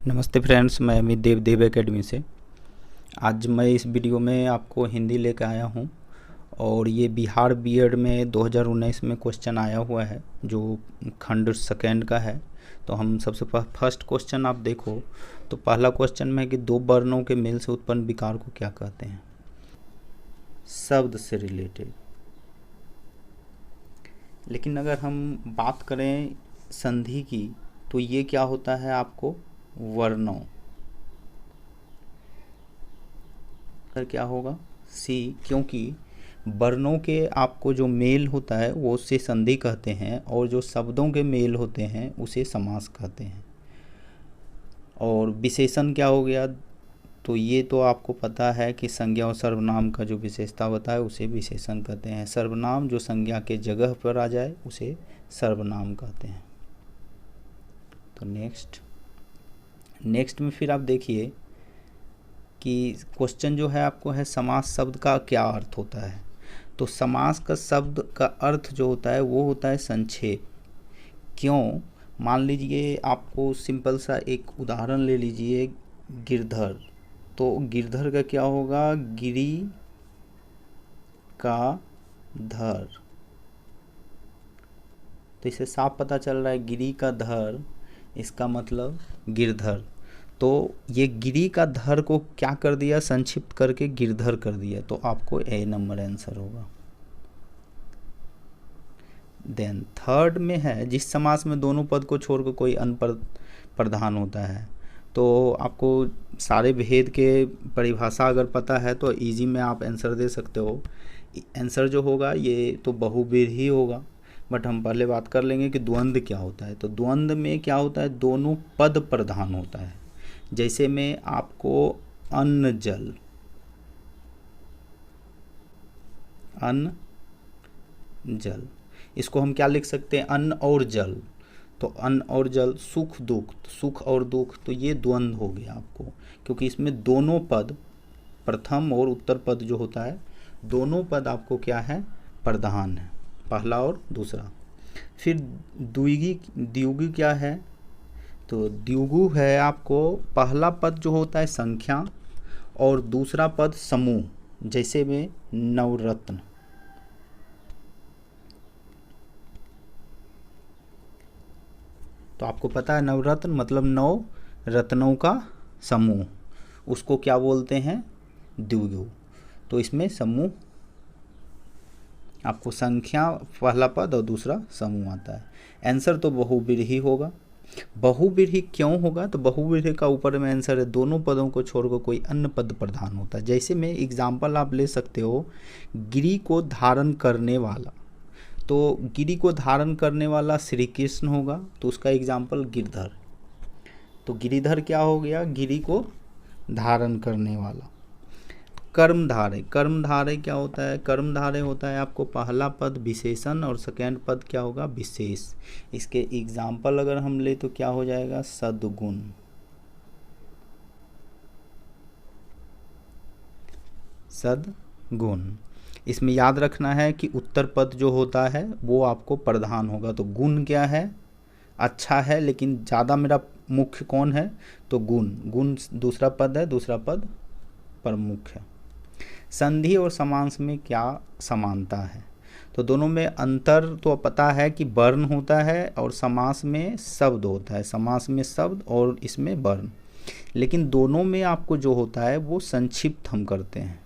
नमस्ते फ्रेंड्स, मैं अमित देव एकेडमी से। आज मैं इस वीडियो में आपको हिंदी लेकर आया हूं और ये बिहार बीएड में 2019 में क्वेश्चन आया हुआ है जो खंड सेकेंड का है। तो हम सबसे फर्स्ट क्वेश्चन आप देखो तो पहला क्वेश्चन में है कि दो वर्णों के मेल से उत्पन्न विकार को क्या कहते हैं। शब्द से रिलेटेड। लेकिन अगर हम बात करें संधि की तो ये क्या होता है आपको वर्णों। क्या होगा सी, क्योंकि वर्णों के आपको जो मेल होता है वो उसे संधि कहते हैं और जो शब्दों के मेल होते हैं उसे समास कहते हैं। और विशेषण क्या हो गया, तो ये तो आपको पता है कि संज्ञा और सर्वनाम का जो विशेषता होता है उसे विशेषण कहते हैं। सर्वनाम जो संज्ञा के जगह पर आ जाए उसे सर्वनाम कहते हैं। तो नेक्स्ट में फिर आप देखिए कि क्वेश्चन जो है आपको है समास शब्द का क्या अर्थ होता है। तो समास का शब्द का अर्थ जो होता है वो होता है संक्षेप। क्यों, मान लीजिए आपको सिंपल सा एक उदाहरण ले लीजिए, गिरधर। तो गिरधर का क्या होगा, गिरी का धर। तो इसे साफ पता चल रहा है गिरी का धर, इसका मतलब गिरधर। तो ये गिरी का धर को क्या कर दिया, संक्षिप्त करके गिरधर कर दिया। तो आपको ए नंबर आंसर होगा। देन थर्ड में है जिस समास में दोनों पद को छोड़कर कोई अन्य पद प्रधान होता है। तो आपको सारे भेद के परिभाषा अगर पता है तो इजी में आप आंसर दे सकते हो। आंसर जो होगा ये तो बहुव्रीहि होगा, बट हम पहले बात कर लेंगे कि द्वंद्व क्या होता है। तो द्वंद्व में क्या होता है, दोनों पद प्रधान होता है। जैसे में आपको अन्न जल, अन्न जल, इसको हम क्या लिख सकते हैं, अन्न और जल। तो अन्न और जल, सुख दुख, सुख और दुख, तो ये द्वंद्व हो गया आपको, क्योंकि इसमें दोनों पद, प्रथम और उत्तर पद जो होता है, दोनों पद आपको क्या है, प्रधान है, पहला और दूसरा। फिर द्विगु क्या है, तो द्विगु है आपको पहला पद जो होता है संख्या और दूसरा पद समूह। जैसे में नवरत्न, तो आपको पता है नवरत्न मतलब 9 रत्नों का समूह, उसको क्या बोलते हैं, द्विगु। तो इसमें समूह, आपको संख्या पहला पद और दूसरा समूह आता है। आंसर तो बहुव्रीहि होगा। बहुव्रीहि क्यों होगा, तो बहुव्रीहि का ऊपर में आंसर है दोनों पदों को छोड़कर कोई अन्य पद प्रधान होता है। जैसे में एग्जाम्पल आप ले सकते हो, गिरी को धारण करने वाला। तो गिरी को धारण करने वाला श्री कृष्ण होगा, तो उसका एग्जाम्पल गिरधर। तो गिरिधर क्या हो गया, गिरी को धारण करने वाला। कर्मधारय, कर्मधारय क्या होता है, कर्मधारय होता है आपको पहला पद विशेषण और सेकेंड पद क्या होगा, विशेष। इसके एग्जाम्पल अगर हम ले तो क्या हो जाएगा, सद्गुण। सद्गुण। इसमें याद रखना है कि उत्तर पद जो होता है वो आपको प्रधान होगा। तो गुण क्या है, अच्छा है, लेकिन ज़्यादा मेरा मुख्य कौन है, तो गुण। गुण दूसरा पद है, दूसरा पद प्रमुख है। संधि और समास में क्या समानता है, तो दोनों में अंतर तो पता है कि वर्ण होता है और समास में शब्द होता है। समास में शब्द और इसमें वर्ण, लेकिन दोनों में आपको जो होता है वो संक्षिप्त हम करते हैं।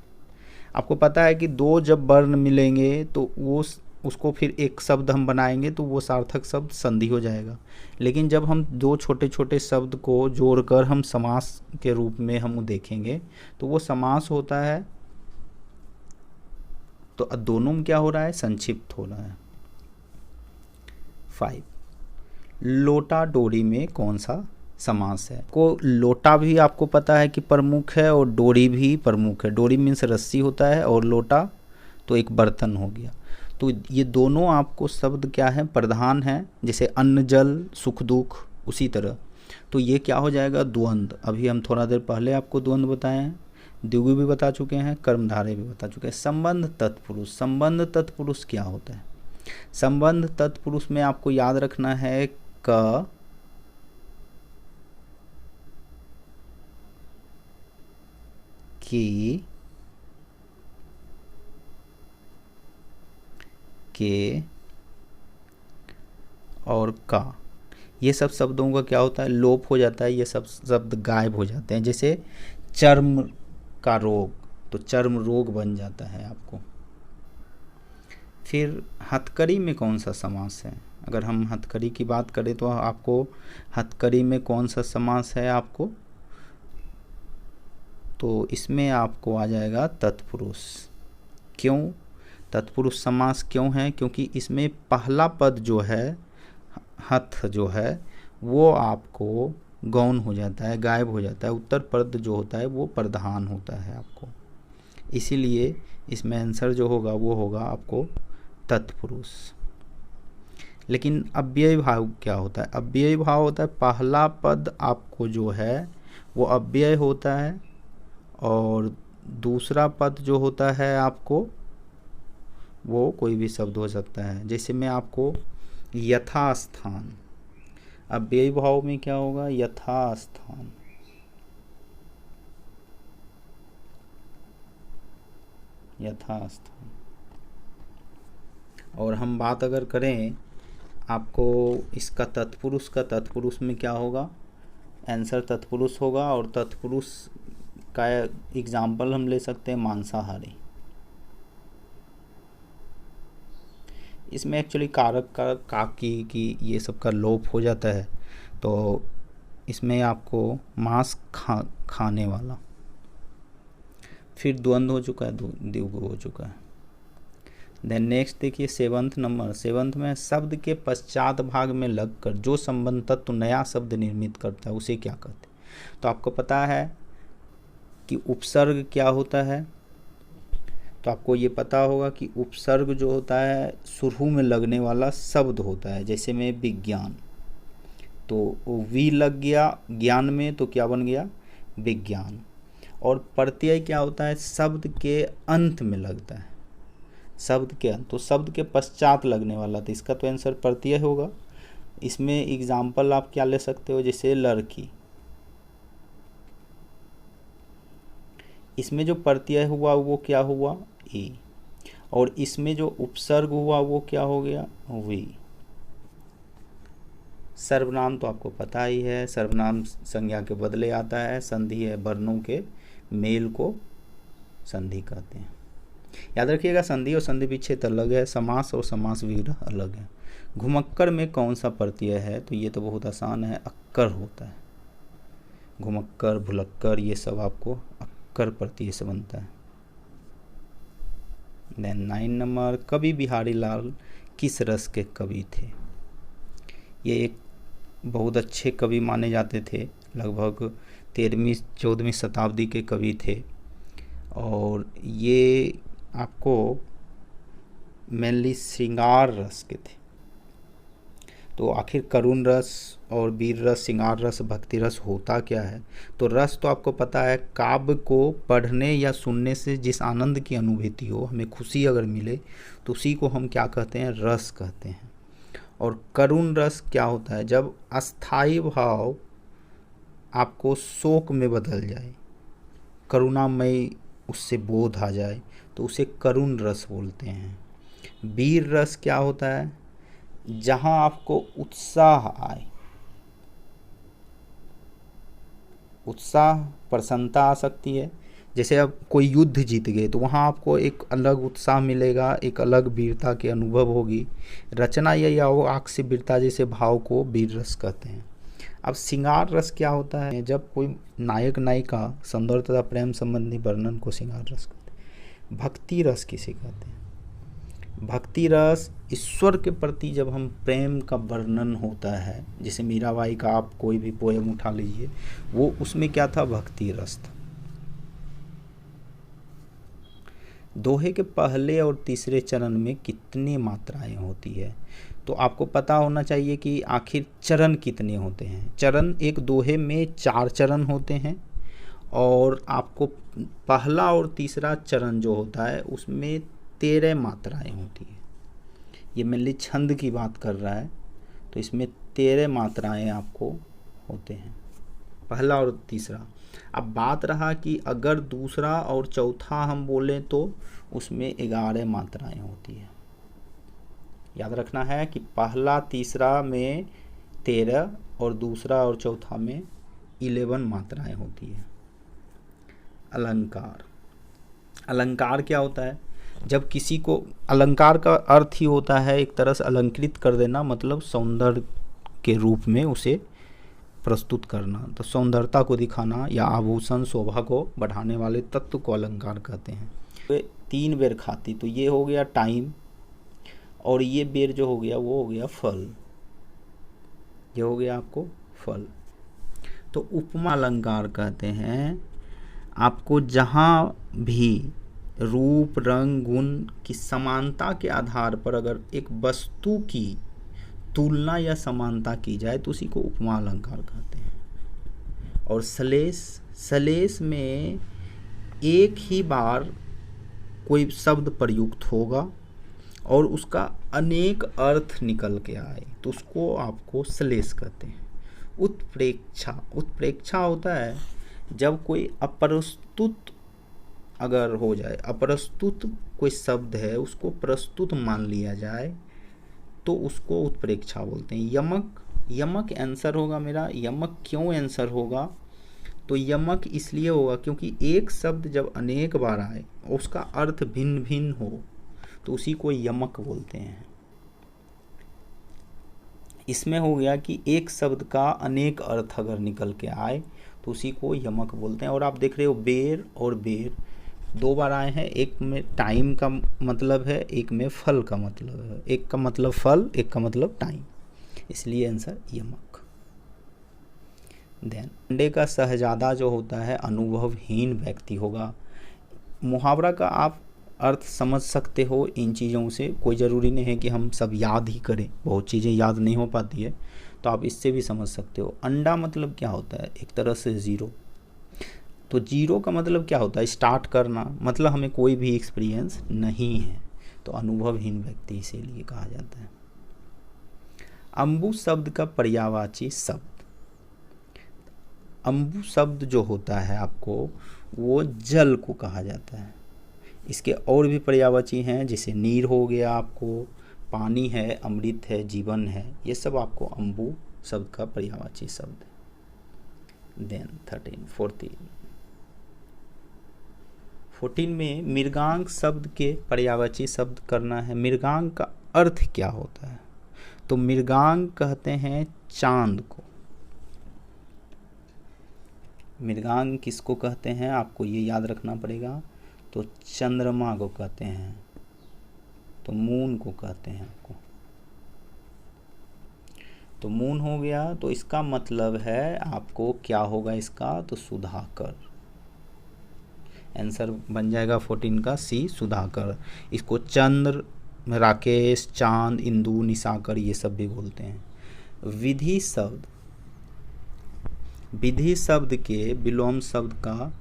आपको पता है कि दो जब वर्ण मिलेंगे तो वो उसको फिर एक शब्द हम बनाएंगे तो वो सार्थक शब्द संधि हो जाएगा। लेकिन जब हम दो छोटे छोटे शब्द को जोड़कर हम समास के रूप में हम देखेंगे तो वो समास होता है। तो दोनों में क्या हो रहा है, संक्षिप्त हो रहा है। 5, लोटा डोरी में कौन सा समास है। को लोटा भी आपको पता है कि प्रमुख है और डोरी भी प्रमुख है। डोरी मीन्स रस्सी होता है और लोटा तो एक बर्तन हो गया। तो ये दोनों आपको शब्द क्या है, प्रधान है। जैसे अन्न जल, सुख दुख, उसी तरह। तो ये क्या हो जाएगा, द्वंद्व। अभी हम थोड़ा देर पहले आपको द्वंद्व बताए हैं, द्विगु भी बता चुके हैं, कर्मधारय भी बता चुके हैं। संबंध तत्पुरुष, संबंध तत्पुरुष क्या होता है, संबंध तत्पुरुष में आपको याद रखना है क, की, के और का, ये सब शब्दों का क्या होता है, लोप हो जाता है, ये सब शब्द गायब हो जाते हैं। जैसे चर्म का रोग, तो चर्म रोग बन जाता है आपको। फिर हथकड़ी में कौन सा समास है, अगर हम हथकड़ी की बात करें तो आपको हथकड़ी में कौन सा समास है आपको, तो इसमें आपको आ जाएगा तत्पुरुष। क्यों तत्पुरुष समास क्यों है, क्योंकि इसमें पहला पद जो है, हथ जो है, वो आपको गौण हो जाता है, गायब हो जाता है। उत्तर पद जो होता है वो प्रधान होता है आपको, इसीलिए इसमें आंसर जो होगा वो होगा आपको तत्पुरुष। लेकिन अव्यय भाव क्या होता है, अव्यय भाव होता है पहला पद आपको जो है वो अव्यय होता है, और दूसरा पद जो होता है आपको वो कोई भी शब्द हो सकता है। जैसे मैं आपको यथास्थान, अव्यय भाव में क्या होगा, यथास्थान, यथास्थान। और हम बात अगर करें आपको इसका तत्पुरुष का, तत्पुरुष में क्या होगा, आंसर तत्पुरुष होगा। और तत्पुरुष का एग्जाम्पल हम ले सकते हैं मांसाहारी। इसमें एक्चुअली कारक का, की ये सब का लोप हो जाता है, तो इसमें आपको मांस खाने वाला। फिर द्वंद्व हो चुका है, द्विगु हो चुका है। देन नेक्स्ट देखिए 7th नंबर, 7th में शब्द के पश्चात भाग में लगकर जो संबंध तत्व नया शब्द निर्मित करता है उसे क्या कहते हैं। तो आपको पता है कि उपसर्ग क्या होता है, तो आपको ये पता होगा कि उपसर्ग जो होता है शुरू में लगने वाला शब्द होता है। जैसे में विज्ञान, तो वी लग गया ज्ञान में, तो क्या बन गया, विज्ञान। और प्रत्यय क्या होता है, शब्द के अंत में लगता है, शब्द के अंत, तो शब्द के पश्चात लगने वाला, तो इसका तो आंसर प्रत्यय होगा। इसमें एग्जाम्पल आप क्या ले सकते हो, जैसे लड़की, इसमें जो प्रत्यय हुआ वो क्या हुआ, ई, और इसमें जो उपसर्ग हुआ वो क्या हो गया, वी। सर्वनाम तो आपको पता ही है, सर्वनाम संज्ञा के बदले आता है, संधि है वर्णों के मेल को संधि कहते हैं। याद रखिएगा संधि और संधि विच्छेद अलग है, समास और समास विग्रह अलग है। घुमक्कर में कौन सा प्रत्यय है, तो ये तो बहुत आसान है, अक्कर होता है। घुमक्कर, भुलक्कर, ये सब आपको अक्कर प्रत्यय से बनता है। देन 9 नंबर, कवि बिहारी लाल किस रस के कवि थे। ये एक बहुत अच्छे कवि माने जाते थे, लगभग 13वीं-14वीं शताब्दी के कवि थे। और ये आपको मेनली श्रृंगार रस के थे। तो आखिर करुण रस और वीर रस, श्रृंगार रस, भक्ति रस होता क्या है, तो रस तो आपको पता है, काव्य को पढ़ने या सुनने से जिस आनंद की अनुभूति हो, हमें खुशी अगर मिले तो उसी को हम क्या कहते हैं, रस कहते हैं। और करुण रस क्या होता है, जब अस्थाई भाव आपको शोक में बदल जाए, करुणामय उससे बोध आ जाए, तो उसे करुण रस बोलते हैं। वीर रस क्या होता है, जहां आपको उत्साह आए, उत्साह प्रसन्नता आ सकती है। जैसे अब कोई युद्ध जीत गए तो वहाँ आपको एक अलग उत्साह मिलेगा, एक अलग वीरता की अनुभव होगी। रचना या वो आँख से वीरता जैसे भाव को वीर रस कहते हैं। अब श्रृंगार रस क्या होता है, जब कोई नायक नायिका सौंदर्य तथा प्रेम संबंधी वर्णन को श्रृंगार रस कहते हैं। भक्ति रस किसे कहते हैं, भक्ति रस ईश्वर के प्रति जब हम प्रेम का वर्णन होता है, जैसे मीराबाई का आप कोई भी पोएम उठा लीजिए, वो उसमें क्या था, भक्ति रस था। दोहे के पहले और तीसरे चरण में कितनी मात्राएं होती है, तो आपको पता होना चाहिए कि आखिर चरण कितने होते हैं। चरण, एक दोहे में 4 चरण होते हैं, और आपको पहला और तीसरा चरण जो होता है उसमें 13 मात्राएं होती है। ये मेनली छंद की बात कर रहा है, तो इसमें 13 मात्राएं आपको होते हैं। पहला और तीसरा। अब बात रहा कि अगर दूसरा और चौथा हम बोलें तो उसमें 11 मात्राएं होती है। याद रखना है कि पहला तीसरा में 13 और दूसरा और चौथा में 11 मात्राएं होती है। अलंकार, अलंकार क्या होता है? जब किसी को, अलंकार का अर्थ ही होता है एक तरह से अलंकृत कर देना, मतलब सौंदर्य के रूप में उसे प्रस्तुत करना। तो सौंदर्यता को दिखाना या आभूषण शोभा को बढ़ाने वाले तत्व को अलंकार कहते हैं। तो 3 बेर खाती, तो ये हो गया टाइम, और ये बेर जो हो गया वो हो गया फल, ये हो गया आपको फल। तो उपमा अलंकार कहते हैं आपको जहाँ भी रूप रंग गुण की समानता के आधार पर अगर एक वस्तु की तुलना या समानता की जाए तो उसी को उपमा अलंकार कहते हैं। और सलेस, सलेस में एक ही बार कोई शब्द प्रयुक्त होगा और उसका अनेक अर्थ निकल के आए तो उसको आपको सलेस कहते हैं। उत्प्रेक्षा, उत्प्रेक्षा होता है जब कोई अप्रस्तुत अगर हो जाए, अप्रस्तुत कोई शब्द है उसको प्रस्तुत मान लिया जाए तो उसको उत्प्रेक्षा बोलते हैं। यमक, यमक आंसर होगा मेरा। यमक क्यों आंसर होगा? तो यमक इसलिए होगा क्योंकि एक शब्द जब अनेक बार आए उसका अर्थ भिन्न भिन्न हो तो उसी को यमक बोलते हैं। इसमें हो गया कि एक शब्द का अनेक अर्थ अगर निकल के आए तो उसी को यमक बोलते हैं। और आप देख रहे हो बेर और बेर 2 बार आए हैं, एक में टाइम का मतलब है, एक में फल का मतलब है। एक का मतलब फल, एक का मतलब टाइम, इसलिए आंसर यमक। देन अंडे का शहजादा जो होता है अनुभवहीन व्यक्ति होगा। मुहावरा का आप अर्थ समझ सकते हो इन चीज़ों से, कोई ज़रूरी नहीं है कि हम सब याद ही करें, बहुत चीज़ें याद नहीं हो पाती है, तो आप इससे भी समझ सकते हो। अंडा मतलब क्या होता है? एक तरह से ज़ीरो। तो जीरो का मतलब क्या होता है? स्टार्ट करना, मतलब हमें कोई भी एक्सपीरियंस नहीं है, तो अनुभवहीन व्यक्ति इसीलिए कहा जाता है। अम्बु शब्द का पर्यायवाची शब्द, अम्बु शब्द जो होता है आपको वो जल को कहा जाता है। इसके और भी पर्यायवाची हैं, जैसे नीर हो गया, आपको पानी है, अमृत है, जीवन है, ये सब आपको अम्बु शब्द का पर्यायवाची शब्द है। देन 14 में मृगांक शब्द के पर्यायवाची शब्द करना है। मृगांक का अर्थ क्या होता है? तो मृगांक कहते हैं चांद को। मृगांक किसको कहते हैं आपको ये याद रखना पड़ेगा। तो चंद्रमा को कहते हैं, तो मून को कहते हैं आपको। तो मून हो गया, तो इसका मतलब है आपको क्या होगा इसका? तो सुधाकर। आंसर बन जाएगा 14 का सी, सुधाकर। इसको चंद्र, राकेश, चांद, इंदु, निशाकर ये सब भी बोलते हैं। विधि शब्द, विधि शब्द के विलोम शब्द का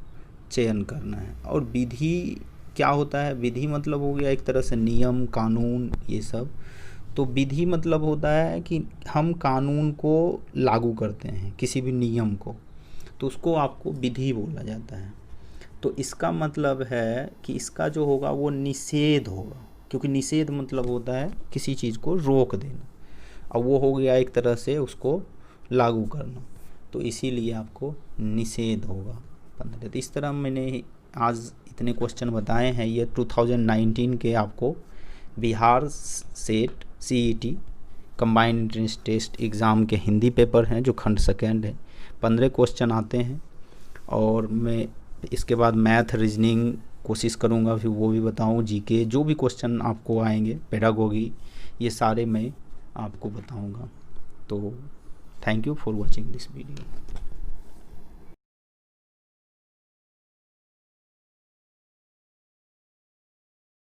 चयन करना है। और विधि क्या होता है? विधि मतलब हो गया एक तरह से नियम, कानून, ये सब। तो विधि मतलब होता है कि हम कानून को लागू करते हैं, किसी भी नियम को, तो उसको आपको विधि बोला जाता है। तो इसका मतलब है कि इसका जो होगा वो निषेध होगा, क्योंकि निषेध मतलब होता है किसी चीज़ को रोक देना, और वो हो गया एक तरह से उसको लागू करना, तो इसीलिए आपको निषेध होगा 15। तो इस तरह मैंने आज इतने क्वेश्चन बताए हैं। ये 2019 के आपको Bihar CET CET combined entrance test exam के हिंदी पेपर हैं जो खंड सेकेंड है। 15 क्वेश्चन आते हैं, और मैं इसके बाद मैथ, रीजनिंग कोशिश करूँगा, फिर वो भी बताऊँ, GK जो भी क्वेश्चन आपको आएंगे, पेडागोगी, ये सारे मैं आपको बताऊँगा। तो thank you for watching this video.